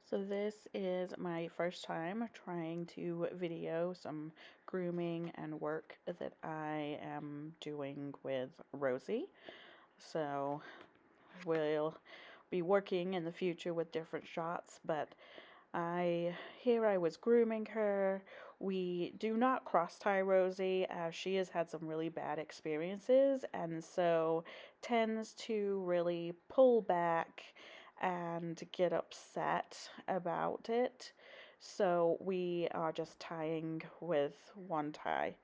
So this is my first time trying to video some grooming and work that I am doing with Rosie. So we'll be working in the future with different shots, but I was grooming her. We do not cross tie Rosie as she has had some really bad experiences and so tends to really pull back and get upset about it. So we are just tying with one tie.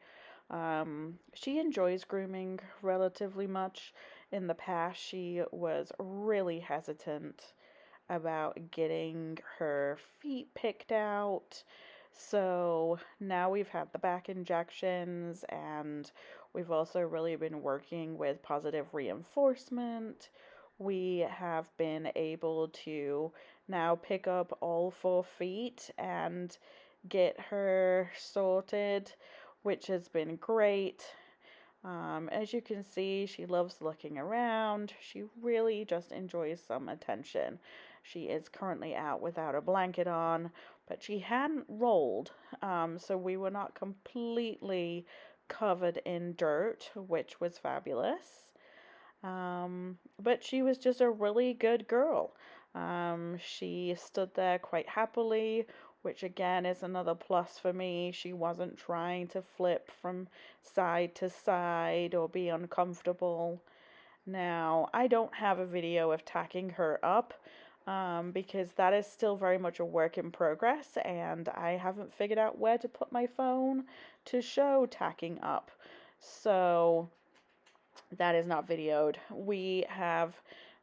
She enjoys grooming relatively much. In the past, she was really hesitant about getting her feet picked out. So now we've had the back injections, and we've also really been working with positive reinforcement. We have been able to now pick up all 4 feet and get her sorted, which has been great. As you can see, she loves looking around. She really just enjoys some attention. She is currently out without a blanket on, but she hadn't rolled, so we were not completely covered in dirt, which was fabulous. But she was just a really good girl. She stood there quite happily, which again is another plus for me. She wasn't trying to flip from side to side or be uncomfortable. Now, I don't have a video of tacking her up because that is still very much a work in progress, and I haven't figured out where to put my phone to show tacking up. So that is not videoed. We have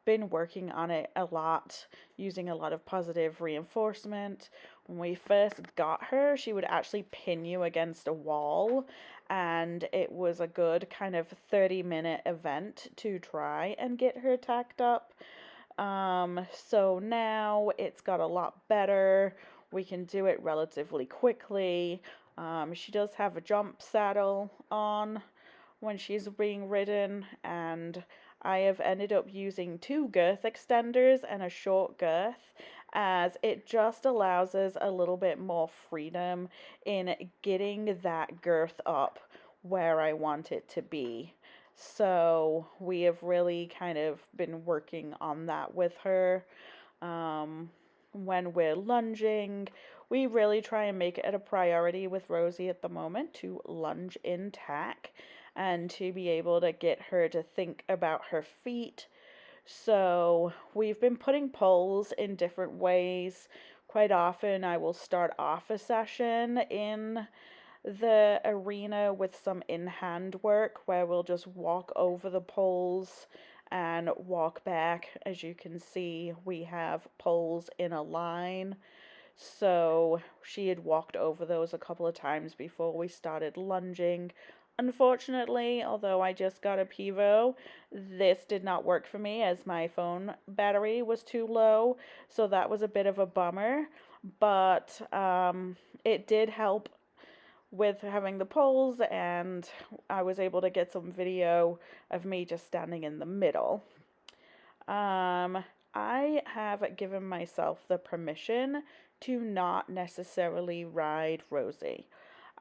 been working on it a lot, using a lot of positive reinforcement. When we first got her, she would actually pin you against a wall, and it was a good kind of 30-minute event to try and get her tacked up. So now it's got a lot better. We can do it relatively quickly. She does have a jump saddle on when she's being ridden, and I have ended up using 2 girth extenders and a short girth, as it just allows us a little bit more freedom in getting that girth up where I want it to be. So we have really kind of been working on that with her. When we're lunging, we really try and make it a priority with Rosie at the moment to lunge in tack and to be able to get her to think about her feet. So we've been putting poles in different ways. Quite often I will start off a session in the arena with some in-hand work where we'll just walk over the poles and walk back. As you can see, we have poles in a line. So she had walked over those a couple of times before we started lunging. Unfortunately, although I just got a Pivo, this did not work for me as my phone battery was too low. So that was a bit of a bummer. But it did help with having the poles, and I was able to get some video of me just standing in the middle. I have given myself the permission to not necessarily ride Rosie.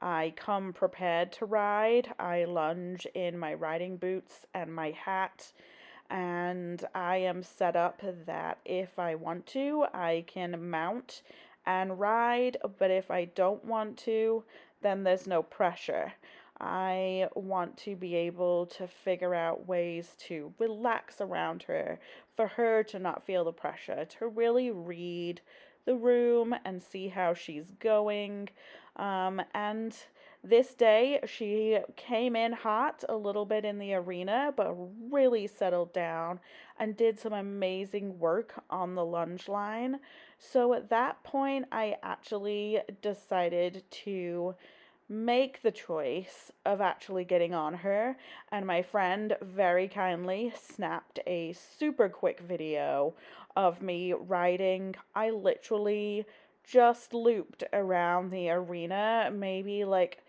I come prepared to ride. I lunge in my riding boots and my hat, and I am set up that if I want to, I can mount and ride, but if I don't want to, then there's no pressure. I want to be able to figure out ways to relax around her, for her to not feel the pressure, to really read the room and see how she's going. And this day, she came in hot a little bit in the arena, but really settled down and did some amazing work on the lunge line. So at that point, I actually decided to make the choice of actually getting on her, and my friend very kindly snapped a super quick video of me riding. I literally just looped around the arena maybe like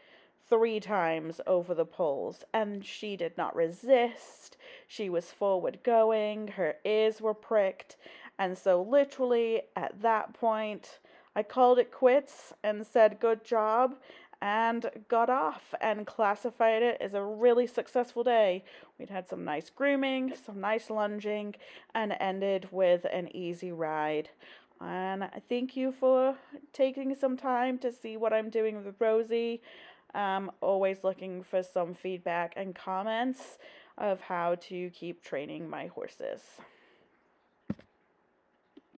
3 times over the poles, and she did not resist. She was forward going, her ears were pricked, And so, literally, at that point, I called it quits and said, good job, and got off and classified it as a really successful day. We'd had some nice grooming, some nice lunging, and ended with an easy ride. And thank you for taking some time to see what I'm doing with Rosie. Always looking for some feedback and comments of how to keep training my horses.